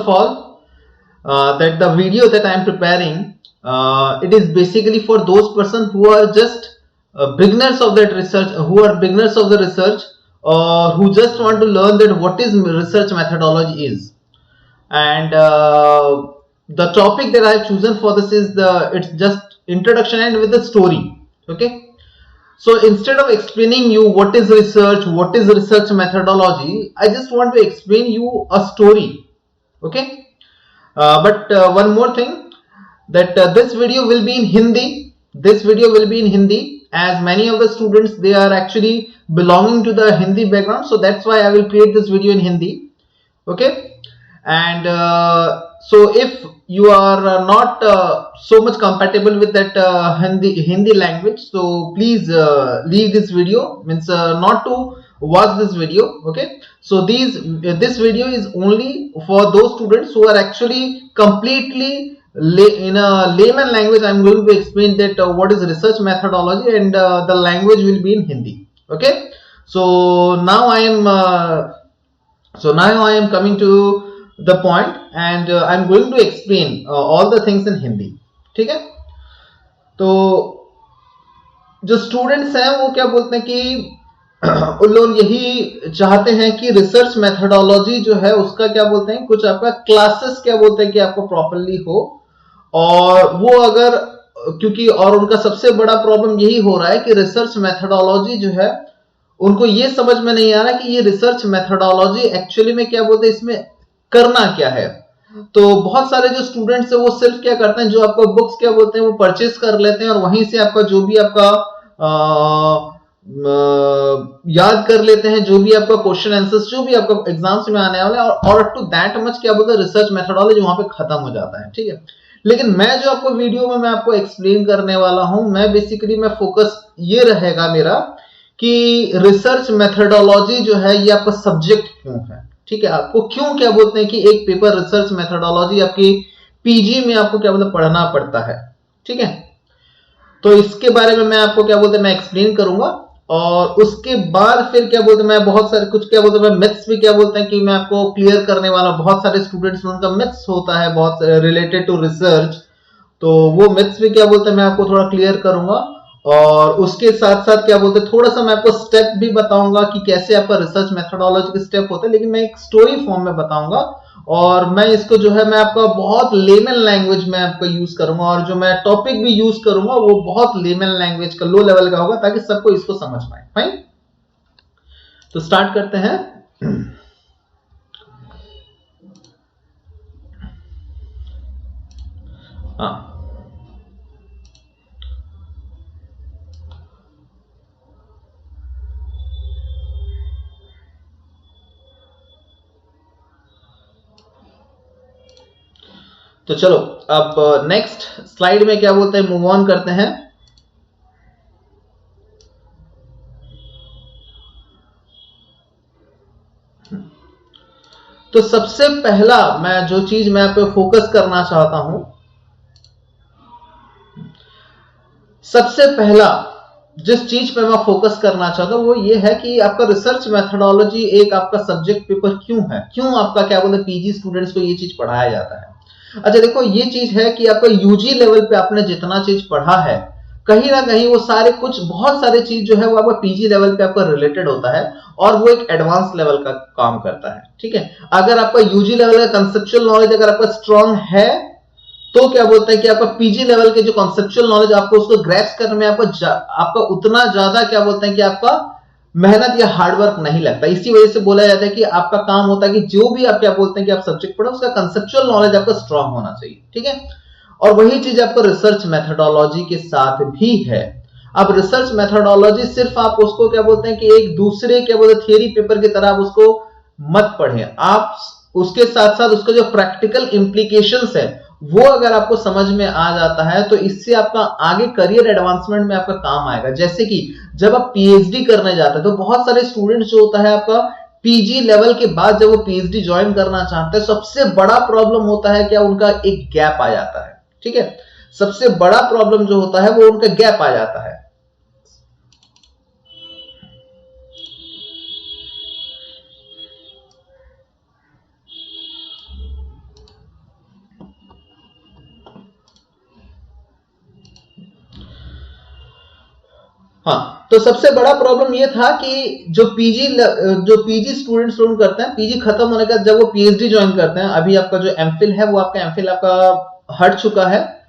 of all, that the video that I am preparing, it is basically for those persons who are just beginners of that research, who are beginners of the research, or who just want to learn that what is research methodology is. And the topic that I have chosen for this is it's just introduction and with a story. Okay. So instead of explaining you what is research methodology, I just want to explain you a story. Okay. But one more thing, that this video will be in Hindi. This video will be in Hindi, as many of the students, they are actually belonging to the Hindi background. So that's why I will create this video in Hindi. Okay. And so if you are not so much compatible with that Hindi language, so please leave this video, means not to watch this video. Okay. So this video is only for those students who are actually completely in a layman language. I'm going to explain that what is research methodology, and the language will be in Hindi. Okay. So now I am coming to the point, and I'm going to explain all the things in Hindi. ठीक है. तो जो students हैं वो क्या बोलते हैं कि उन लोग यही चाहते हैं कि रिसर्च मेथोडोलॉजी जो है उसका क्या बोलते हैं, कुछ आपका क्लासेस क्या बोलते हैं कि आपको प्रॉपर्ली हो. और वो अगर क्योंकि और उनका सबसे बड़ा प्रॉब्लम यही हो रहा है कि रिसर्च मेथोडोलॉजी जो है उनको ये समझ में नहीं आ रहा कि ये रिसर्च मेथोडोलॉजी एक्चुअली में क्या बोलते हैं, इसमें करना क्या है. तो बहुत सारे जो स्टूडेंट्स है वो सिर्फ क्या करते हैं, जो आपको बुक्स क्या बोलते हैं वो परचेज कर लेते हैं और वहीं से आपका जो भी आपका याद कर लेते हैं, जो भी आपका क्वेश्चन आंसर्स जो भी आपका एग्जाम्स में आने वाले हैं, और टू दैट मच क्या बोलते हैं रिसर्च मेथोडोलॉजी वहां पे खत्म हो जाता है. ठीक है. लेकिन मैं जो आपको वीडियो में मैं आपको एक्सप्लेन करने वाला हूं, मैं बेसिकली मैं फोकस ये रहेगा मेरा कि रिसर्च मेथोडोलॉजी जो है ये आपका सब्जेक्ट क्यों है. ठीक है. आपको क्यों क्या बोलते हैं कि एक पेपर रिसर्च मेथोडोलॉजी आपकी पीजी में आपको क्या बोलते हैं पढ़ना पड़ता है. ठीक है. तो इसके बारे में मैं आपको क्या बोलते हैं मैं एक्सप्लेन करूंगा, और उसके बाद फिर क्या बोलते हैं मैं बहुत सारे कुछ क्या बोलते हैं मैं मिथ्स भी क्या बोलते हैं कि मैं आपको क्लियर करने वाला. बहुत सारे स्टूडेंट्स में उनका मिथ्स होता है बहुत रिलेटेड टू रिसर्च, तो वो मिथ्स भी क्या बोलते हैं मैं आपको थोड़ा क्लियर करूंगा. और उसके साथ साथ क्या बोलते हैं थोड़ा सा मैं आपको स्टेप भी बताऊंगा कि कैसे आपका रिसर्च मेथोडोलॉजी के स्टेप होते हैं, लेकिन मैं एक स्टोरी फॉर्म में बताऊंगा. और मैं इसको जो है मैं आपका बहुत लेमन लैंग्वेज में आपको यूज करूंगा, और जो मैं टॉपिक भी यूज करूंगा वो बहुत लेमन लैंग्वेज का लो लेवल का होगा ताकि सबको इसको समझ पाए. फाइन. तो स्टार्ट करते हैं. हाँ. तो चलो अब नेक्स्ट स्लाइड में क्या बोलते हैं मूव ऑन करते हैं. तो सबसे पहला मैं जो चीज मैं आप पे फोकस करना चाहता हूं, सबसे पहला जिस चीज पे मैं फोकस करना चाहता हूं वो ये है कि आपका रिसर्च मेथोडोलॉजी एक आपका सब्जेक्ट पेपर क्यों है, क्यों आपका क्या बोलते हैं पीजी स्टूडेंट्स को ये चीज पढ़ाया जाता है. अच्छा देखो ये चीज है कि आपका यूजी लेवल पे आपने जितना चीज पढ़ा है कहीं ना कहीं वो सारे कुछ बहुत सारे चीज जो है वो आपका पीजी लेवल पे आपका रिलेटेड होता है, और वो एक एडवांस लेवल का काम करता है. ठीक है. अगर आपका यूजी लेवल का कंसेप्चुअल नॉलेज अगर आपका स्ट्रांग है तो क्या बोलते हैं कि आपका पीजी लेवल के जो कॉन्सेप्चुअल नॉलेज आपको उसको ग्रैस्प करने में आपका उतना ज्यादा क्या बोलते हैं कि आपका मेहनत या हार्डवर्क नहीं लगता. इसी वजह से बोला जाता है कि आपका काम होता है कि जो भी आप क्या बोलते हैं कि आप सब्जेक्ट पढ़ो उसका कंसेप्चुअल नॉलेज आपका स्ट्रांग होना चाहिए. ठीक है. और वही चीज आपको रिसर्च मेथोडोलॉजी के साथ भी है. अब रिसर्च मेथोडोलॉजी सिर्फ आप उसको क्या बोलते हैं कि एक दूसरे क्या बोलते हैं थियरी पेपर की तरह आप उसको मत पढ़ें. आप उसके साथ साथ उसका जो प्रैक्टिकल इंप्लीकेशंस है वो अगर आपको समझ में आ जाता है तो इससे आपका आगे करियर एडवांसमेंट में आपका काम आएगा. जैसे कि जब आप पीएचडी करने जाते हैं तो बहुत सारे स्टूडेंट्स जो होता है आपका पीजी लेवल के बाद जब वो पीएचडी ज्वाइन करना चाहते हैं सबसे बड़ा प्रॉब्लम होता है क्या उनका एक गैप आ जाता है. ठीक है. सबसे बड़ा प्रॉब्लम जो होता है वो उनका गैप आ जाता है. हाँ, तो सबसे बड़ा प्रॉब्लम ये था कि जो पीजी स्टूडेंट्स लोग करते हैं, पीजी खत्म होने का जब वो पीएचडी ज्वाइन करते हैं, अभी आपका जो एमफिल है वो आपका एमफिल आपका हट चुका है,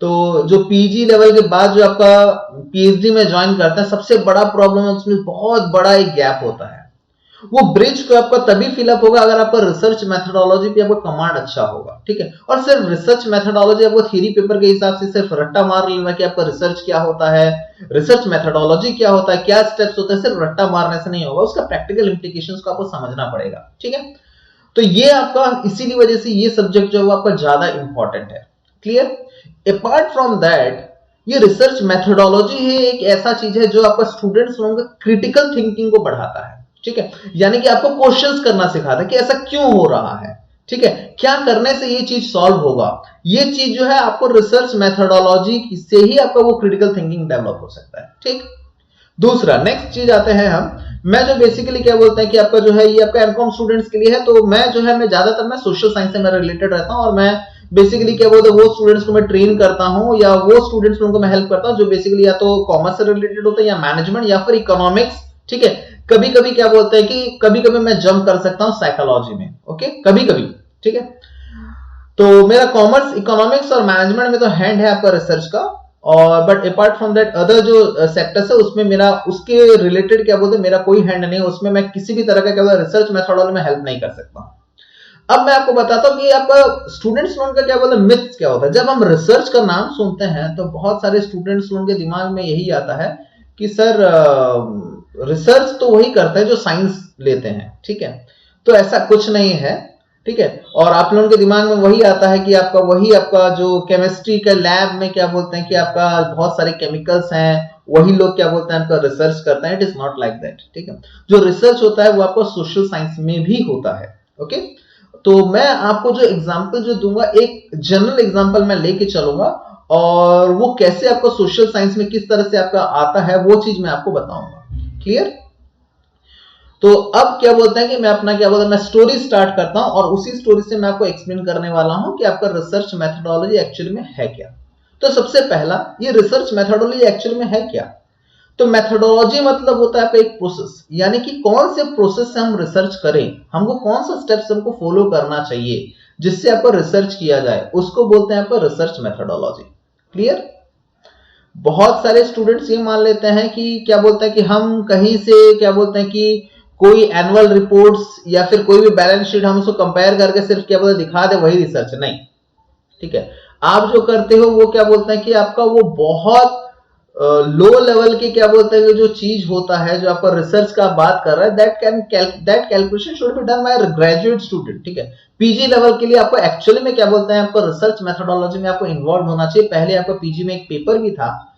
तो जो पीजी लेवल के बाद जो आपका पीएचडी में ज्वाइन करते हैं, सबसे बड़ा प्रॉब्लम है उसमें बहुत बड़ा एक गैप होता है। वो ब्रिज को आपका तभी फिलअप होगा अगर आपका रिसर्च मेथोडोलॉजी पे आपका कमांड अच्छा होगा, ठीक है। और सिर्फ रिसर्च मेथोडोलॉजी आपको थ्योरी पेपर के हिसाब से सिर्फ रट्टा मार लेना कि आपका रिसर्च क्या होता है, रिसर्च मेथोडोलॉजी क्या होता है, क्या स्टेप्स होते हैं, सिर्फ रट्टा मारने से नहीं होगा, उसका प्रैक्टिकल इंप्लीकेशंस को आपको समझना पड़ेगा, ठीक है। तो ये आपका इसीलिए वजह से ये सब्जेक्ट जो है वो आपका ज्यादा इंपॉर्टेंट है, क्लियर। अपार्ट फ्रॉम दैट, ये रिसर्च मेथोडोलॉजी ही एक ऐसा चीज है जो आपका स्टूडेंट्स लोगों का क्रिटिकल थिंकिंग को बढ़ाता है, ठीक है। यानी कि आपको क्वेश्चंस करना सिखाता है कि ऐसा क्यों हो रहा है, ठीक है, क्या करने से ये चीज सॉल्व होगा। ये चीज जो है आपको रिसर्च मेथोडोलॉजी से ही आपका वो क्रिटिकल थिंकिंग डेवलप हो सकता है, ठीक। दूसरा नेक्स्ट चीज आते हैं हम, मैं जो बेसिकली क्या बोलते हैं कि आपका जो है ये आपका एमकॉम स्टूडेंट्स के लिए है, तो मैं जो है मैं ज्यादातर मैं सोशल साइंस से मैं रिलेटेड रहता हूं, और मैं बेसिकली क्या बोलते हैं वो स्टूडेंट्स को मैं ट्रेन करता हूं या वो स्टूडेंट्स को मैं हेल्प करता हूं जो बेसिकली या तो कॉमर्स से रिलेटेड होता है या मैनेजमेंट या फिर इकोनॉमिक्स, ठीक है। कभी कभी क्या बोलते हैं कि कभी कभी मैं जंप कर सकता हूं साइकोलॉजी में, ओके, कभी कभी, ठीक है। तो मेरा कॉमर्स, इकोनॉमिक्स और मैनेजमेंट में तो हैंड है आपका रिसर्च का, और but apart from that other जो सेक्टर्स है उसमें मेरा उसके रिलेटेड क्या बोलते हैं मेरा कोई हैंड नहीं है, उसमें मैं किसी भी तरह का क्या बोलते हैं रिसर्च मेथोडोलॉजी में हेल्प नहीं कर सकता। अब मैं आपको बताता हूं कि आपका स्टूडेंट्स लोन का क्या बोलते हैं मिथ्स क्या होता है। जब हम रिसर्च का नाम सुनते हैं तो बहुत सारे स्टूडेंट्स लोन के दिमाग में यही आता है कि सर रिसर्च तो वही करते हैं जो साइंस लेते हैं, ठीक है। तो ऐसा कुछ नहीं है, ठीक है। और आप लोगों के दिमाग में वही आता है कि आपका वही आपका जो केमिस्ट्री का लैब में क्या बोलते हैं कि आपका बहुत सारे केमिकल्स हैं, वही लोग क्या बोलते हैं आपका रिसर्च करते हैं। It is not like that, ठीक है। जो रिसर्च होता है वो आपको सोशल साइंस में भी होता है, ओके। तो मैं आपको जो एग्जांपल जो दूंगा, एक जनरल एग्जांपल मैं लेके चलूंगा, और वो कैसे आपको सोशल साइंस में किस तरह से आपका आता है वो चीज मैं आपको बताऊंगा, क्लियर। तो अब क्या बोलते हैं कि मैं अपना क्या बोलते हैं मैं स्टोरी स्टार्ट करता हूं, और उसी स्टोरी से मैं आपको एक्सप्लेन करने वाला हूं कि आपका रिसर्च मेथोडोलॉजी एक्चुअली में है क्या। तो सबसे पहला, ये रिसर्च मेथोडोलॉजी एक्चुअली में है क्या। तो मेथोडोलॉजी मतलब होता है आपका एक प्रोसेस, यानी कि कौन से प्रोसेस से हम रिसर्च करें, हमको कौन सा स्टेप्स हमको फॉलो करना चाहिए जिससे आपका रिसर्च किया जाए, उसको बोलते हैं आपका रिसर्च मेथोडोलॉजी, क्लियर। बहुत सारे स्टूडेंट्स ये मान लेते हैं कि क्या बोलते हैं कि हम कहीं से क्या बोलते हैं कि कोई एनुअल रिपोर्ट्स या फिर कोई भी बैलेंस शीट हम उसको कंपेयर करके सिर्फ क्या बोलते हैं दिखा दे, वही रिसर्च नहीं, ठीक है। आप जो करते हो वो क्या बोलते हैं कि आपका वो बहुत लो लेवल के क्या बोलते हैं जो चीज होता है, जो आपका रिसर्च का बात कर रहा है, that calculation should be done by graduate student, ठीक है। पीजी लेवल के लिए आपको एक्चुअली में क्या बोलते हैं आपको रिसर्च मेथोडोलॉजी में आपको इन्वॉल्व होना चाहिए। पहले आपका पीजी में एक पेपर भी था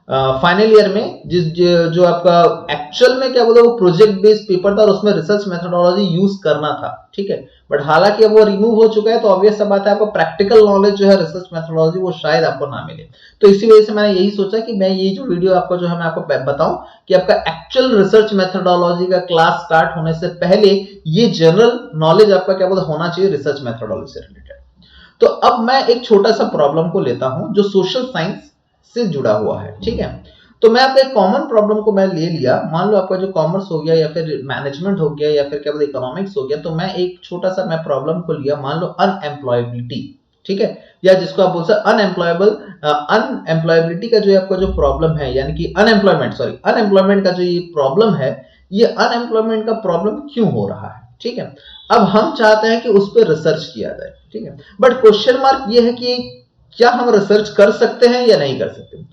फाइनल ईयर में, जो आपका एक्चुअल में क्या बोलते हैं वो प्रोजेक्ट बेस्ड पेपर था, और उसमें रिसर्च मेथोडोलॉजी यूज करना था, ठीक है। बट हालांकि अब वो रिमूव हो चुका है, तो ऑब्वियस सा बात है आपको प्रैक्टिकल नॉलेज जो है रिसर्च मेथोडोलॉजी वो शायद आपको ना मिले। तो इसी वजह से मैंने यही सोचा कि मैं ये जो वीडियो आपको जो है मैं आपको बताऊं कि आपका एक्चुअल रिसर्च मेथोडोलॉजी का क्लास स्टार्ट होने से पहले ये जनरल नॉलेज आपका क्या बोलते होना चाहिए रिसर्च मेथोडोलॉजी से रिलेटेड। तो अब मैं एक छोटा सा प्रॉब्लम को लेता हूं जो सोशल साइंस से जुड़ा हुआ है, ठीक है। तो मैं आपका एक कॉमन प्रॉब्लम को मैं ले लिया, मान लो आपका जो कॉमर्स हो गया या फिर मैनेजमेंट हो गया या फिर क्या बोलते इकोनॉमिक्स हो गया, तो मैं एक छोटा सा मैं प्रॉब्लम को लिया, मान लो अनएम्प्लॉयबिलिटी, ठीक है, या जिसको आप बोल सकते अनएम्प्लॉयबिलिटी का जो आपका जो प्रॉब्लम है, यानी कि अनएम्प्लॉयमेंट का जो ये प्रॉब्लम है, ये अनएम्प्लॉयमेंट का प्रॉब्लम क्यों हो रहा है, ठीक है। अब हम चाहते हैं कि उस पर रिसर्च किया जाए, ठीक है। बट क्वेश्चन मार्क ये है कि क्या हम रिसर्च कर सकते हैं या नहीं कर सकते।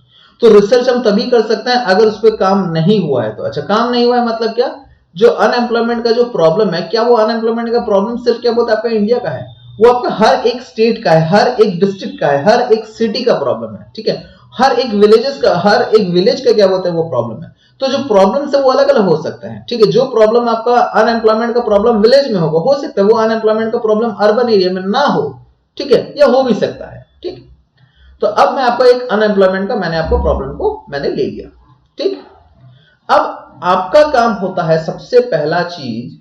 तो रिसर्च हम तभी कर सकते हैं अगर उस पर काम नहीं हुआ है। तो अच्छा, काम नहीं हुआ है मतलब क्या, जो अनएम्प्लॉयमेंट का जो प्रॉब्लम है, क्या वो अनएम्प्लॉयमेंट का प्रॉब्लम सिर्फ क्या बोलते हैं आपका इंडिया का है, वो आपका हर एक स्टेट का है, हर एक डिस्ट्रिक्ट का है, हर एक सिटी का प्रॉब्लम है, ठीक है। हर एक विलेजेस का, हर एक विलेज का क्या बोलते हैं वो प्रॉब्लम है। तो जो प्रॉब्लम है वो अलग अलग हो सकते हैं, ठीक है। जो प्रॉब्लम आपका अनएम्प्लॉयमेंट का प्रॉब्लम विलेज में होगा, हो सकता है वो अनएम्प्लॉयमेंट का प्रॉब्लम अर्बन एरिया में ना हो, ठीक है, या हो भी सकता है, ठीक। तो अब मैं आपको एक अनएम्प्लॉयमेंट का मैंने आपको प्रॉब्लम को मैंने ले लिया, ठीक। अब आपका काम होता है सबसे पहला चीज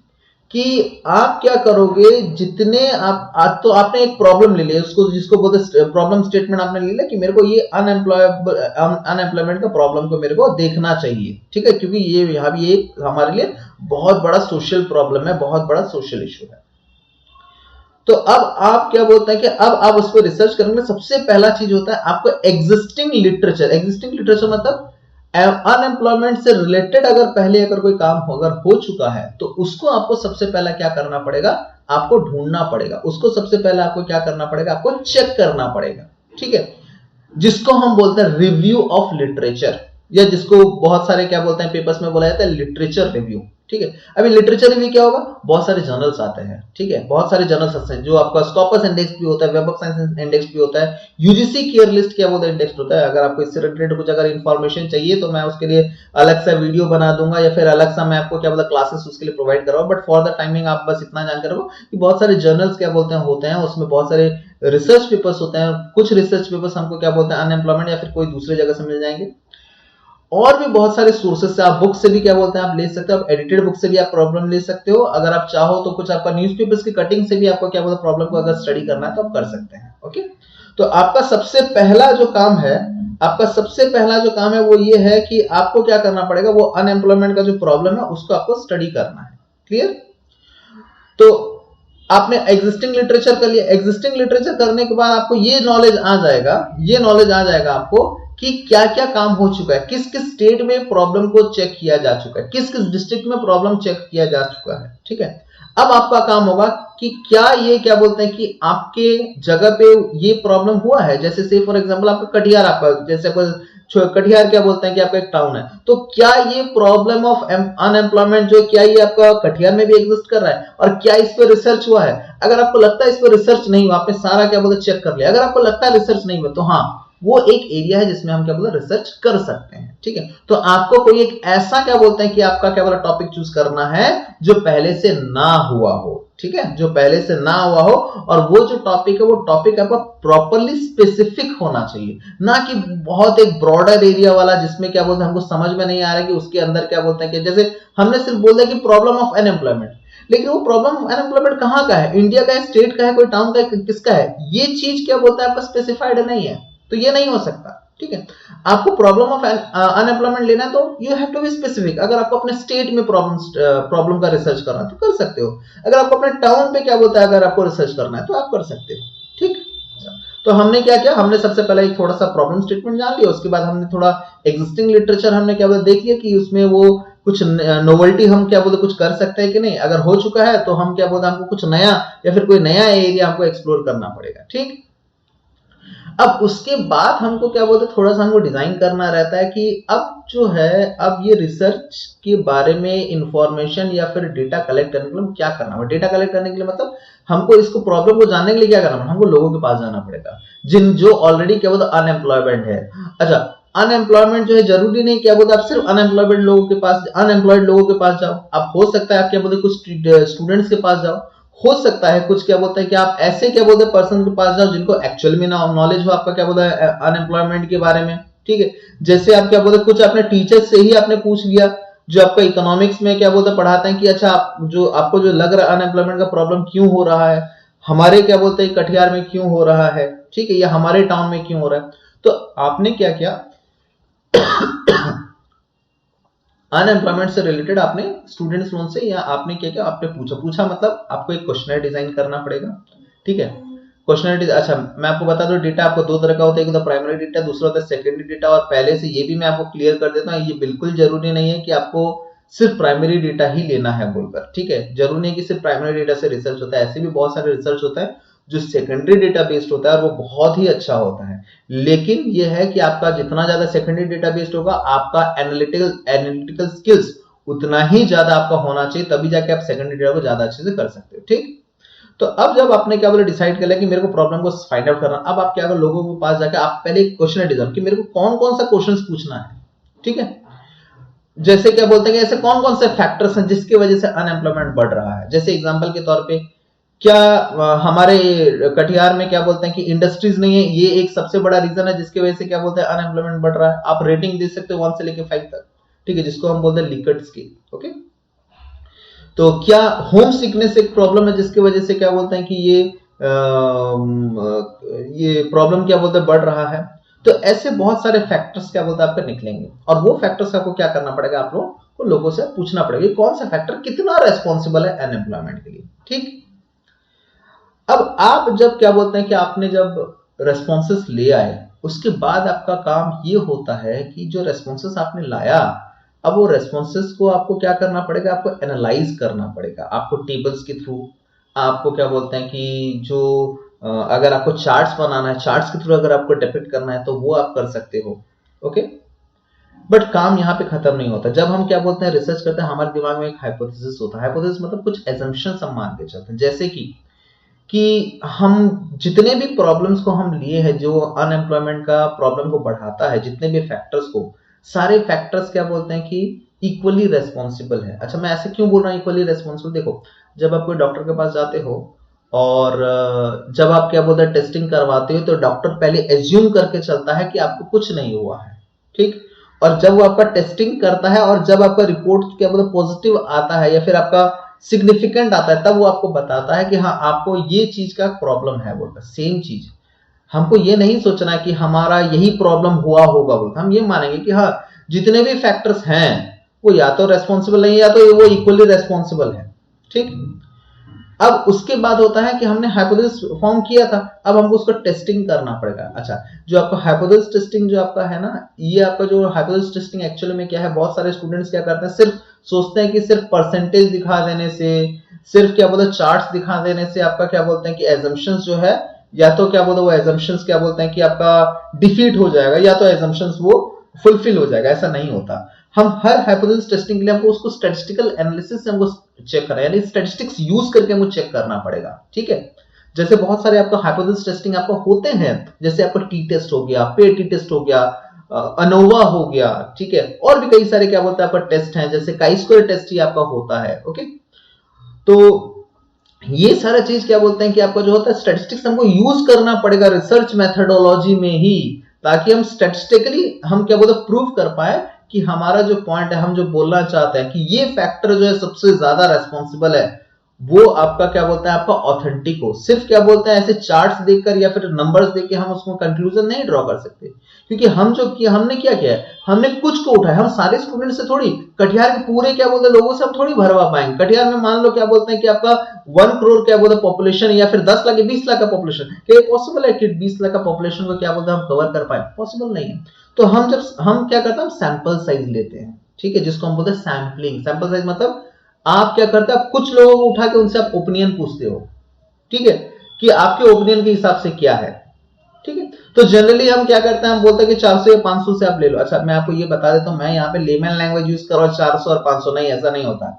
कि आप क्या करोगे, जितने आप आज तो आपने एक प्रॉब्लम ले लिया, उसको जिसको बोलते प्रॉब्लम स्टेटमेंट आपने ले लिया कि मेरे को ये अनएम्प्लॉयमेंट का प्रॉब्लम को मेरे को देखना चाहिए, ठीक है, क्योंकि ये यहाँ भी एक हमारे लिए बहुत बड़ा सोशल प्रॉब्लम है, बहुत बड़ा सोशल इशू है। तो अब आप क्या बोलते हैं कि अब आप उस पर रिसर्च करेंगे। सबसे पहला चीज होता है आपको एग्जिस्टिंग लिटरेचर मतलब अनएम्प्लॉयमेंट से रिलेटेड अगर पहले अगर कोई काम अगर हो चुका है तो उसको आपको सबसे पहला क्या करना पड़ेगा, आपको ढूंढना पड़ेगा, उसको सबसे पहले आपको क्या करना पड़ेगा, आपको चेक करना पड़ेगा, ठीक है, जिसको हम बोलते हैं रिव्यू ऑफ लिटरेचर, या जिसको बहुत सारे क्या बोलते हैं पेपर्स में बोला जाता है लिटरेचर रिव्यू, ठीक है। अभी लिटरेचर रिव्यू क्या होगा, बहुत सारे जर्नल्स आते हैं, ठीक है, बहुत सारे जर्नल्स आते हैं, जो आपका स्कॉपस इंडेक्स भी होता है, वेब ऑफ साइंस इंडेक्स भी होता है, यूजीसी केयर लिस्ट क्या बोलता है इंडेक्स होता है। अगर आपको इससे रिलेटेड कुछ अगर इंफॉर्मेशन चाहिए तो मैं उसके लिए अलग सा वीडियो बना दूंगा, या फिर अलग सा मैं आपको क्या बोलता क्लासेस उसके लिए प्रोवाइड कर रहा हूँ। बट फॉर द टाइमिंग आप बस इतना जानकर रखो कि बहुत सारे जर्नल्स क्या बोलते हैं होते हैं, उसमें बहुत सारे रिसर्च पेपर्स होते हैं। कुछ रिसर्च पेपर्स हमको क्या बोलते हैं अनएम्प्लॉयमेंट या फिर कोई दूसरी जगह से मिल जाएंगे, और भी बहुत सारे सोर्सेस से आप बुक से भी क्या बोलते हैं आप ले सकते हो, आप एडिटेड बुक से भी आप प्रॉब्लम ले सकते हो। अगर आप चाहो तो कुछ आपका न्यूज़पेपर्स की कटिंग से भी आपको क्या बोलते हैं प्रॉब्लम को अगर स्टडी करना है तो आप कर सकते हैं। ओके, तो आपका सबसे पहला जो काम है, आपका सबसे पहला जो काम है वो ये है कि आपको क्या करना पड़ेगा, वो अनएम्प्लॉयमेंट का जो प्रॉब्लम है उसको आपको स्टडी करना है। क्लियर? तो आपने एग्जिस्टिंग लिटरेचर कर लिया, एग्जिस्टिंग लिटरेचर करने के बाद आपको ये नॉलेज आ जाएगा आपको कि क्या क्या काम हो चुका है, किस किस स्टेट में प्रॉब्लम को चेक किया जा चुका है, किस किस डिस्ट्रिक्ट में प्रॉब्लम चेक किया जा चुका है, ठीक है। अब आपका काम होगा कि क्या ये क्या बोलते हैं कि आपके जगह पे ये प्रॉब्लम हुआ है, जैसे से फॉर एग्जांपल आपका कटिहार, आपका जैसे कटिहार क्या बोलते हैं कि आपका एक टाउन है, तो क्या ये प्रॉब्लम ऑफ अनएम्प्लॉयमेंट जो क्या ये आपका कटिहार में भी एग्जिस्ट कर रहा है, और क्या इस पर रिसर्च हुआ है। अगर आपको लगता है इस पर रिसर्च नहीं हुआ, आपने सारा क्या बोलते चेक कर लिया, अगर आपको लगता है रिसर्च नहीं हुआ तो हाँ वो एक एरिया है जिसमें हम क्या बोलते हैं रिसर्च कर सकते हैं, ठीक है। तो आपको कोई एक ऐसा क्या बोलते हैं कि आपका क्या बोला टॉपिक चूज करना है जो पहले से ना हुआ हो, ठीक है, जो पहले से ना हुआ हो, और वो जो टॉपिक है वो टॉपिक आपका प्रॉपर्ली स्पेसिफिक होना चाहिए, ना कि बहुत एक ब्रॉडर एरिया वाला जिसमें क्या बोलते हैं हमको समझ में नहीं आ रहा है कि उसके अंदर क्या बोलते हैं कि जैसे हमने सिर्फ बोल दिया कि प्रॉब्लम ऑफ अनएम्प्लॉयमेंट, लेकिन वो प्रॉब्लम ऑफ अनएम्प्लॉयमेंट कहाँ का है, इंडिया का है, स्टेट का है, कोई टाउन का है, किसका है, ये चीज क्या बोलता है आपका स्पेसिफाइड नहीं है, तो ये नहीं हो सकता, ठीक है। आपको प्रॉब्लम ऑफ अनएम्प्लॉयमेंट लेना है तो you have to be specific. अगर आपको अपने स्टेट में प्रॉब्लम का रिसर्च करना है तो कर सकते हो, अगर आपको अपने टाउन पे क्या बोलता है अगर आपको रिसर्च करना है तो आप कर सकते हो, ठीक। तो हमने क्या किया, हमने सबसे पहले एक थोड़ा सा प्रॉब्लम स्टेटमेंट जान लिया, उसके बाद हमने थोड़ा एग्जिस्टिंग लिटरेचर हमने क्या बोलते देख लिया कि उसमें वो कुछ नोवेल्टी हम क्या बोलते कुछ कर सकते हैं कि नहीं, अगर हो चुका है तो हम क्या बोलते हमको कुछ नया या फिर कोई नया एरिया हमको एक्सप्लोर करना पड़ेगा, ठीक। अब उसके बाद हमको क्या बोलते हैं थोड़ा सा हमको डिजाइन करना रहता है कि अब जो है अब ये रिसर्च के बारे में इंफॉर्मेशन या फिर डेटा कलेक्ट करने के लिए क्या करना है। डेटा कलेक्ट करने के लिए मतलब हमको इसको प्रॉब्लम को जानने के लिए क्या करना है, हमको लोगों के पास जाना पड़ेगा जिन जो ऑलरेडी क्या बोलते अनएम्प्लॉयमेंट है। अच्छा, अनएम्प्लॉयमेंट जो है जरूरी नहीं क्या बोलते आप सिर्फ अनएम्प्लॉयमेंट लोगों के पास, अनएम्प्लॉयड लोगों के पास जाओ, आप हो सकता है आप क्या बोलते कुछ स्टूडेंट्स के पास जाओ, हो सकता है कुछ क्या बोलते हैं कि आप ऐसे क्या बोलते हैं पर्सन के पास जाओ जिनको एक्चुअल में नॉलेज हो आपका क्या बोलते हैं अनएम्प्लॉयमेंट के बारे में, ठीक है। जैसे आप क्या बोलते हैं कुछ अपने टीचर्स से ही आपने पूछ लिया जो आपका इकोनॉमिक्स में क्या बोलते हैं पढ़ाते हैं कि अच्छा आप जो आपको जो लग रहा है अनएम्प्लॉयमेंट का प्रॉब्लम क्यों हो रहा है, हमारे क्या बोलते हैं कटिहार में क्यों हो रहा है, ठीक है, या हमारे टाउन में क्यों हो रहा है। तो आपने क्या किया अनएम्प्लॉयमेंट से रिलेटेड आपने स्टूडेंट्स लोन से या आपने क्या किया आपने पूछा मतलब आपको एक क्वेश्चनर डिजाइन करना पड़ेगा, ठीक है। क्वेश्चनर अच्छा मैं आपको बता दूं डेटा आपको दो तरह का होता है, एक तो प्राइमरी डेटा, दूसरा होता है सेकेंडरी डेटा। और पहले से ये भी मैं आपको क्लियर कर देता हूँ ये बिल्कुल जरूरी नहीं है कि आपको सिर्फ प्राइमरी डेटा ही लेना है बोलकर, ठीक है। जरूरी नहीं कि सिर्फ प्राइमरी डेटा से रिसर्च होता है, ऐसे भी बहुत सारे रिसर्च होता है जो सेकेंडरी डेटा बेस्ड होता है और वो बहुत ही अच्छा होता है। लेकिन ये है कि आपका जितना ज्यादा सेकेंडरी डेटा बेस्ड होगा आपका एनालिटिकल स्किल्स उतना ही ज्यादा आपका होना चाहिए, तभी जाके आप सेकेंडरी डेटा को ज्यादा अच्छे से कर सकते हो, ठीक। तो अब जब आपने क्या बोला डिसाइड कर लिया कि मेरे को प्रॉब्लम को फाइंड आउट करना, अब आप क्या करो लोगों के पास जाके आप पहले एक क्वेश्चन डिजाइन कि मेरे को कौन कौन सा क्वेश्चन पूछना है, ठीक है। जैसे क्या बोलते हैं कि ऐसे कौन कौन से फैक्टर्स हैं जिसकी वजह से अनएम्प्लॉयमेंट बढ़ रहा है। जैसे एग्जांपल के तौर पे क्या हमारे कटिहार में क्या बोलते हैं कि इंडस्ट्रीज नहीं है, ये एक सबसे बड़ा रीजन है जिसकी वजह से क्या बोलते हैं अनएम्प्लॉयमेंट बढ़ रहा है। आप रेटिंग दे सकते हो 1 से लेकर 5 तक, ठीक है, जिसको हम बोलते हैं लिकर्ट स्केल, ओके। तो क्या होम सिकनेस एक प्रॉब्लम है जिसकी वजह से क्या बोलते हैं कि ये प्रॉब्लम क्या बोलते हैं बढ़ रहा है? तो ऐसे बहुत सारे फैक्टर्स क्या बोलते हैं आपके निकलेंगे, और वो फैक्टर्स आपको क्या करना पड़ेगा, आप लोगों से पूछना पड़ेगा कौन सा फैक्टर कितना रेस्पॉन्सिबल है अनएम्प्लॉयमेंट के लिए। ठीक, अब आप जब क्या बोलते हैं कि आपने जब रेस्पॉन्सेस ले आए, उसके बाद आपका काम ये होता है कि जो रेस्पॉन्सेस आपने लाया, अब वो रेस्पॉन्सेस को आपको क्या करना पड़ेगा, आपको एनालाइज करना पड़ेगा, आपको टेबल्स के थ्रू, आपको क्या बोलते हैं कि जो अगर आपको चार्ट्स बनाना है, चार्ट्स के थ्रू अगर आपको डिपिक्ट करना है तो वो आप कर सकते हो। ओके, बट काम यहाँ पे खत्म नहीं होता। जब हम क्या बोलते हैं रिसर्च करते हैं, हमारे दिमाग में एक हाइपोथेसिस होता है। हाइपोथेसिस मतलब कुछ एजम्पशंस हम मान के चलते हैं, जैसे कि हम जितने भी प्रॉब्लम्स को हम लिए हैं जो अनएम्प्लॉयमेंट का प्रॉब्लम को बढ़ाता है, जितने भी फैक्टर्स को, सारे फैक्टर्स क्या बोलते हैं कि इक्वली रेस्पॉन्सिबल है। अच्छा, मैं ऐसे क्यों बोल रहा हूँ इक्वली रेस्पॉन्सिबल? देखो, जब आप कोई डॉक्टर के पास जाते हो और जब आप क्या बोलते हैं टेस्टिंग करवाते हो, तो डॉक्टर पहले एज्यूम करके चलता है कि आपको कुछ नहीं हुआ है। ठीक, और जब वो आपका टेस्टिंग करता है और जब आपका रिपोर्ट क्या बोलते पॉजिटिव आता है या फिर आपका सिग्निफिकेंट आता है, तब वो आपको बताता है कि हाँ आपको ये चीज का प्रॉब्लम है। बोलता सेम चीज, हमको ये नहीं सोचना कि हमारा यही प्रॉब्लम हुआ होगा। बोलता हम ये मानेंगे कि हाँ जितने भी फैक्टर्स हैं वो या तो रेस्पॉन्सिबल नहीं है या तो वो इक्वली रेस्पॉन्सिबल है। ठीक, अब उसके बाद होता है कि हमने हाइपोथेसिस फॉर्म किया था, अब हमको उसका टेस्टिंग करना पड़ेगा। अच्छा, जो आपका हाइपोथेसिस टेस्टिंग जो आपका है ना, ये आपका जो हाइपोथेसिस टेस्टिंग एक्चुअली में क्या है, बहुत सारे स्टूडेंट्स क्या करते हैं, सिर्फ सोचते हैं कि सिर्फ परसेंटेज दिखा देने से, सिर्फ क्या बोलते हैं चार्ट्स दिखा देने से आपका क्या बोलते हैं कि एजम्पशंस जो है, या तो क्या बोलते हैं वो एजम्पशंस क्या बोलते हैं कि आपका डिफीट हो जाएगा, या तो एजम्पशंस वो फुलफिल हो जाएगा। ऐसा नहीं होता। हम हर हाइपोथेसिस टेस्टिंग के लिए हमको उसको स्टैटिस्टिकल एनालिसिस से हमको चेक करना है, यानी स्टैटिस्टिक्स यूज करके हमको चेक करना पड़ेगा। ठीक है, जैसे बहुत सारे आपका हाइपोथेसिस टेस्टिंग आपका होते हैं, जैसे आपका टी टेस्ट हो गया, पे टी टेस्ट हो गया, अनोवा हो गया। ठीक है, और भी कई सारे क्या बोलते हैं आपका टेस्ट हैं, जैसे काई स्क्वायर टेस्ट ही आपका होता है। ओके, तो ये सारा चीज क्या बोलते हैं कि आपका जो होता है स्टैटिस्टिक्स हमको यूज करना पड़ेगा रिसर्च मेथोडोलॉजी में ही, ताकि हम स्टैटिस्टिकली हम क्या बोलते हैं प्रूव कर पाए कि हमारा जो पॉइंट है, हम जो बोलना चाहते हैं कि ये फैक्टर जो है सबसे ज्यादा रेस्पॉन्सिबल है, वो आपका क्या बोलता है आपका ऑथेंटिक हो। सिर्फ क्या बोलते हैं ऐसे चार्ट्स देखकर या फिर नंबर्स देख के हम उसको कंक्लूजन नहीं ड्रॉ कर सकते, क्योंकि हमने क्या किया है, हमने कुछ को उठाया। हम सारे स्टूडेंट से थोड़ी, कटिहार के पूरे क्या बोलते हैं लोगों से हम थोड़ी भरवा पाएंगे। कटिहार में मान लो क्या बोलते हैं कि आपका 1 करोड़ क्या बोलते हैं पॉपुलेशन, या फिर 10 लाख या 20 लाख का पॉपुलेशन, क्या ये पॉसिबल है कि 20 लाख का पॉपुलेशन को क्या बोलते हैं हम कवर कर पाए? पॉसिबल नहीं है। तो हम क्या करते हैं, हम सैंपल साइज लेते हैं। ठीक है, जिसको हम बोलते हैं सैंपलिंग। सैंपल साइज मतलब आप क्या करते हैं, आप कुछ लोगों को उठा के उनसे आप ओपिनियन पूछते हो। ठीक है, कि आपके ओपिनियन के हिसाब से क्या है। ठीक है, तो जनरली हम क्या करते हैं, हम बोलते हैं कि 400 या 500 से आप ले लो। अच्छा, मैं आपको ये बता देता हूं, मैं यहाँ पे लेमन लैंग्वेज यूज कर रहा हूं, 400 और 500 नहीं, ऐसा नहीं होता।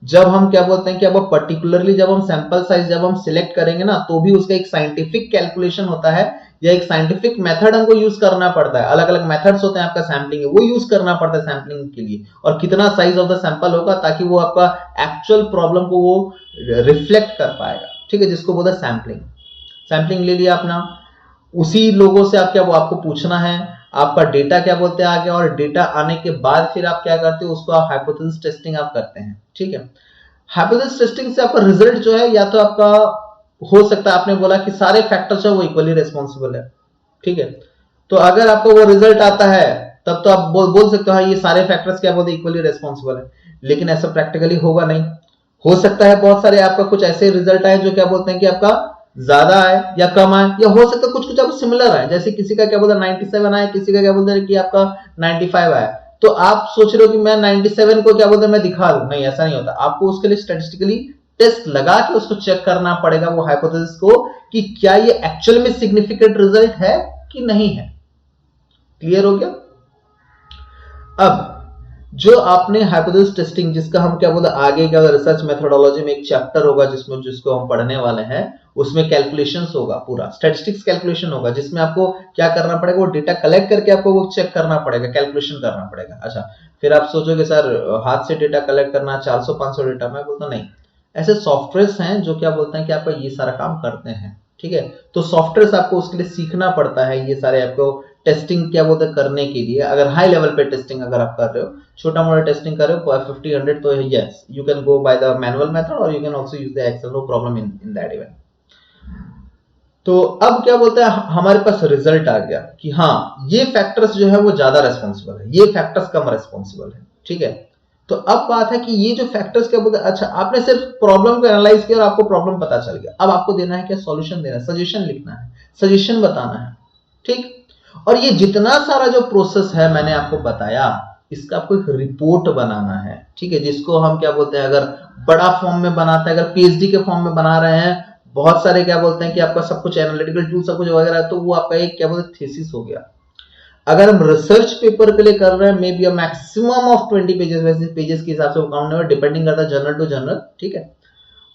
जब हम क्या बोलते हैं कि अब पर्टिकुलरली जब हम सैंपल साइज जब हम सिलेक्ट करेंगे ना, तो भी उसका एक साइंटिफिक कैलकुलेशन होता है या एक साइंटिफिक मेथड हमको यूज करना पड़ता है। अलग अलग मेथड्स होते हैं आपका सैंपलिंग, वो यूज करना पड़ता है सैंपलिंग के लिए, और कितना साइज ऑफ द सैंपल होगा ताकि वो आपका एक्चुअल प्रॉब्लम को वो रिफ्लेक्ट कर पाएगा। ठीक है, जिसको बोलते हैं सैंपलिंग। सैंपलिंग ले लिया अपना, उसी लोगों से आप क्या वो आपको पूछना है, आपका डेटा क्या बोलते हैं आ गया, और डेटा आने के बाद फिर आप क्या करते हो, उसको आप हाइपोथेसिस टेस्टिंग आप करते हैं। ठीक है, हाइपोथेसिस टेस्टिंग से आपका रिजल्ट जो है, या तो आपका हो सकता है आपने बोला कि सारे फैक्टर्स है वो इक्वली रेस्पॉन्सिबल है। ठीक है, तो अगर आपको वो रिजल्ट आता है तब तो आप बोल सकते हो हाँ ये सारे फैक्टर्स क्या बोलते इक्वली रेस्पॉन्सिबल है, लेकिन ऐसा प्रैक्टिकली होगा नहीं। हो सकता है बहुत सारे आपका कुछ ऐसे रिजल्ट आए जो क्या बोलते हैं कि आपका ज्यादा आए या कम आए, या हो सकता है कुछ कुछ आपको सिमिलर आए, जैसे किसी का क्या बोलते हैं 97 आए, किसी का क्या बोलते हैं कि आपका 95 आए। तो आप सोच रहे हो कि मैं 97 को क्या बोलते हैं मैं दिखा दूं, नहीं ऐसा नहीं होता। आपको उसके लिए स्टैटिस्टिकली टेस्ट लगा के उसको चेक करना पड़ेगा वो हाइपोथेसिस को कि क्या ये एक्चुअल में सिग्निफिकेंट रिजल्ट है कि नहीं है। क्लियर हो गया? अब जो आपने हाइपोथेसिस टेस्टिंग जिसका हम क्या बोलते हैं आगे क्या रिसर्च मेथोडोलॉजी में एक चैप्टर होगा जिसको हम पढ़ने वाले हैं, उसमें कैलकुलेशंस होगा, पूरा स्टैटिस्टिक्स कैलकुलेशन होगा, जिसमें आपको क्या करना पड़ेगा, वो डेटा कलेक्ट करके आपको वो चेक करना पड़ेगा, कैलकुलेशन करना पड़ेगा। अच्छा, फिर आप सोचोगे सर हाथ से डेटा कलेक्ट करना 400-500 डेटा, मैं बोलता नहीं, ऐसे सॉफ्टवेयर हैं जो क्या बोलते हैं कि आपका ये सारा काम करते हैं। ठीक है। तो सॉफ्टवेयर आपको उसके लिए सीखना पड़ता है, ये सारे आपको टेस्टिंग क्या बोलते हैं करने के लिए। अगर हाई लेवल पे टेस्टिंग अगर आप कर रहे हो, छोटा मोटा टेस्टिंग कर रहे हो 50 100, तो yes you can go by the manual method और you can also use the Excel, no problem in that even. तो अब क्या बोलते हैं हमारे पास रिजल्ट आ गया कि हाँ ये फैक्टर्स जो है वो ज्यादा रेस्पॉन्सिबल है, ये फैक्टर्स कम रेस्पॉन्सिबल है, ठीक है। तो अब बात है कि ये जो फैक्टर्स क्या बोलते हैं, अच्छा आपने सिर्फ प्रॉब्लम को एनालाइज किया और आपको प्रॉब्लम पता चल गया, अब आपको देना है क्या, सॉल्यूशन देना है, सजेशन लिखना है, सजेशन बताना है, ठीक। और ये जितना सारा जो प्रोसेस है मैंने आपको बताया, इसका आपको एक रिपोर्ट बनाना है, ठीक है, जिसको हम क्या बोलते हैं, अगर बड़ा फॉर्म में बनाते हैं, अगर पीएचडी के फॉर्म में बना रहे हैं, बहुत सारे क्या बोलते हैं कि आपका सब कुछ एनालिटिकल टूल सब कुछ वगैरह, तो वो आपका एक क्या बोलते हैं थीसिस हो गया। अगर हम रिसर्च पेपर के लिए कर रहे हैं, may be a maximum of 20 pages, वैसे पेजेस के हिसाब से वो काउंट नहीं, डिपेंडिंग करता है जर्नल टू जर्नल, ठीक है।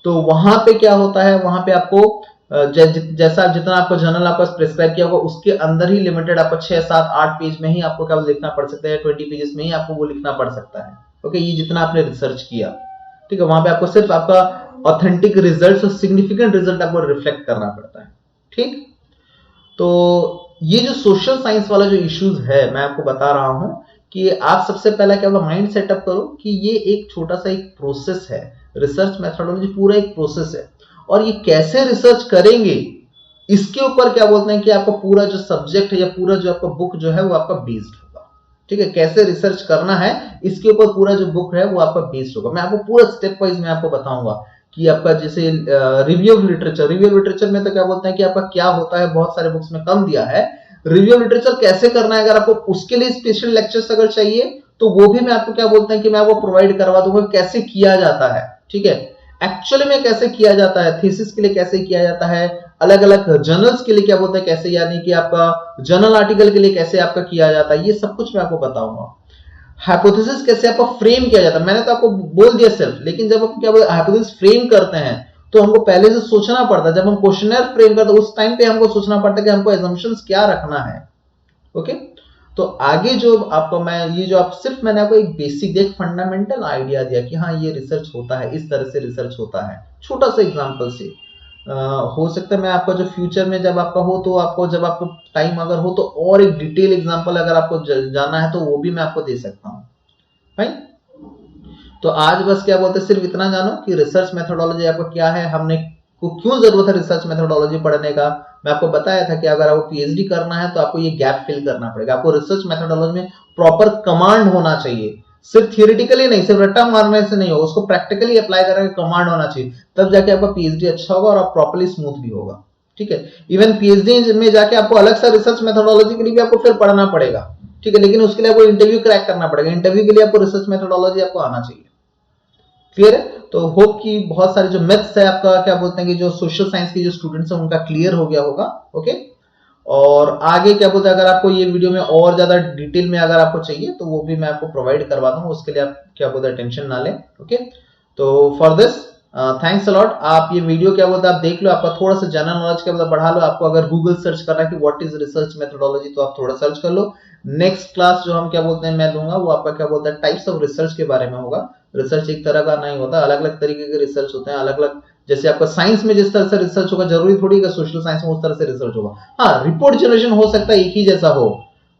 तो वहां पे क्या होता है, वहां पे आपको जैसा जितना आपको जर्नल आपको प्रिस्क्राइब किया होगा उसके अंदर ही लिमिटेड आपको 6 7 8 पेज में ही आपको क्या लिखना पड़ सकता है, 20 पेजेस में ही आपको वो लिखना पड़ सकता है, ओके। ये जितना आपने रिसर्च किया, ठीक है, वहां पे आपको सिर्फ आपका ऑथेंटिक रिजल्ट और सिग्निफिकेंट रिजल्ट आपको रिफ्लेक्ट करना पड़ता है, ठीक। तो ये जो सोशल साइंस वाला जो इश्यूज है मैं आपको बता रहा हूं कि आप सबसे पहला क्या माइंड सेटअप करो कि ये एक छोटा सा एक प्रोसेस है, रिसर्च मेथोडोलॉजी पूरा एक प्रोसेस है, और ये कैसे रिसर्च करेंगे इसके ऊपर क्या बोलते हैं कि आपका पूरा जो सब्जेक्ट है या पूरा जो आपका बुक जो है वो आपका बेस्ड होगा, ठीक है। कैसे रिसर्च करना है इसके ऊपर पूरा जो बुक है वो आपका बेस्ड होगा। मैं आपको पूरा स्टेप वाइज मैं आपको बताऊंगा कि आपका जैसे रिव्यू ऑफ लिटरेचर में तो क्या बोलते हैं कि आपका क्या होता है, बहुत सारे बुक्स में कम दिया है। रिव्यू ऑफ लिटरेचर कैसे करना है, अगर आपको उसके लिए स्पेशल लेक्चर्स अगर चाहिए तो वो भी मैं आपको क्या बोलते हैं कि मैं आपको प्रोवाइड करवा दूंगा, कैसे किया जाता है, ठीक है, एक्चुअली में कैसे किया जाता है, थीसिस के लिए कैसे किया जाता है, अलग अलग जर्नल्स के लिए क्या बोलते हैं कैसे, यानी कि आपका जर्नल आर्टिकल के लिए कैसे आपका किया जाता है, ये सब कुछ मैं आपको बताऊंगा। हाइपोथेसिस कैसे आपको फ्रेम किया जाता है, मैंने तो आपको बोल दिया सिर्फ, लेकिन जब आप क्या बोलते हैं हाइपोथेसिस फ्रेम करते हैं तो हमको पहले से सोचना पड़ता है। जब हम क्वेश्चनर फ्रेम करते हैं उस टाइम पे हमको सोचना पड़ता है कि हमको एजम्पशंस क्या रखना है, ओके। तो आगे जो आपको मैं ये जो आप सिर्फ मैंने आपको एक बेसिक एक फंडामेंटल आइडिया दिया कि हाँ ये रिसर्च होता है, इस तरह से रिसर्च होता है, छोटा सा एग्जांपल से। हो सकता है मैं आपका जो फ्यूचर में जब आपका हो तो आपको जब आपको टाइम अगर हो तो और एक डिटेल एग्जांपल अगर आपको जाना है तो वो भी मैं आपको दे सकता हूँ, फाइन। तो आज बस क्या बोलते हैं सिर्फ इतना जानो कि रिसर्च मेथोडोलॉजी आपको क्या है, हमने को क्यों जरूरत है रिसर्च मेथोडोलॉजी पढ़ने का। मैं आपको बताया था कि अगर आपको पीएचडी करना है तो आपको ये गैप फिल करना पड़ेगा, आपको रिसर्च मेथोडोलॉजी में प्रॉपर कमांड होना चाहिए, सिर्फ थियोरेटिकली नहीं, सिर्फ रट्टा मारने से नहीं होगा, उसको प्रैक्टिकली अप्लाई करने का कमांड होना चाहिए, तब जाके आपका पीएचडी अच्छा होगा और आप प्रॉपर्ली स्मूथ भी होगा, ठीक है। इवन पीएचडी में जाके आपको अलग सा रिसर्च मेथोडोलॉजी के लिए भी आपको फिर पढ़ना पड़ेगा, ठीक है, लेकिन उसके लिए आपको इंटरव्यू क्रैक करना पड़ेगा, इंटरव्यू के लिए आपको रिसर्च मेथोडोलॉजी आपको आना चाहिए, क्लियर है। तो होप कि बहुत सारे जो मैथ्स है आपका क्या बोलते हैं कि जो सोशल साइंस के जो स्टूडेंट्स हैं उनका क्लियर हो गया होगा, ओके। और आगे क्या बोलते हैं अगर आपको ये वीडियो में और ज्यादा डिटेल में अगर आपको चाहिए तो वो भी मैं आपको प्रोवाइड करवा दूंगा, उसके लिए आप क्या बोलते हैं टेंशन ना लें, ओके। तो फॉर दिस थैंक्स अलॉट। आप ये वीडियो क्या बोलते हैं आप देख लो, आपका थोड़ा सा जनरल नॉलेज क्या बोलते बढ़ा लो। आपको अगर गूगल सर्च करना है कि व्हाट इज रिसर्च मेथोडोलॉजी तो आप थोड़ा सर्च कर लो। नेक्स्ट क्लास जो हम क्या बोलते हैं मैं लूंगा वो आपका क्या बोलता है टाइप्स ऑफ रिसर्च के बारे में होगा। रिसर्च एक तरह का नहीं होता, अलग अलग तरीके के रिसर्च होते हैं, अलग अलग, जैसे आपका साइंस में जिस तरह से रिसर्च होगा जरूरी थोड़ी कि सोशल साइंस में उस तरह से रिसर्च होगा। हाँ, रिपोर्ट जनरेशन हो सकता है एक ही जैसा हो,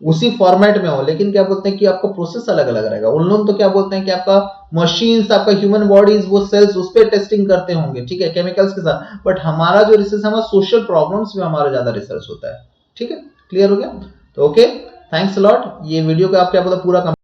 उसी फॉर्मेट में हो, लेकिन क्या बोलते हैं कि आपका प्रोसेस अलग अलग रहेगा। उन लोग तो क्या बोलते हैं कि आपका मशीन्स, आपका ह्यूमन बॉडीज, वो सेल्स उस पर टेस्टिंग करते होंगे, ठीक है, केमिकल्स के साथ, बट हमारा जो रिसर्च हमारा सोशल प्रॉब्लम्स में हमारा ज्यादा रिसर्च होता है, ठीक है, क्लियर हो गया। तो ओके, थैंक्स अ लॉट। ये वीडियो का आप क्या बोलते पूरा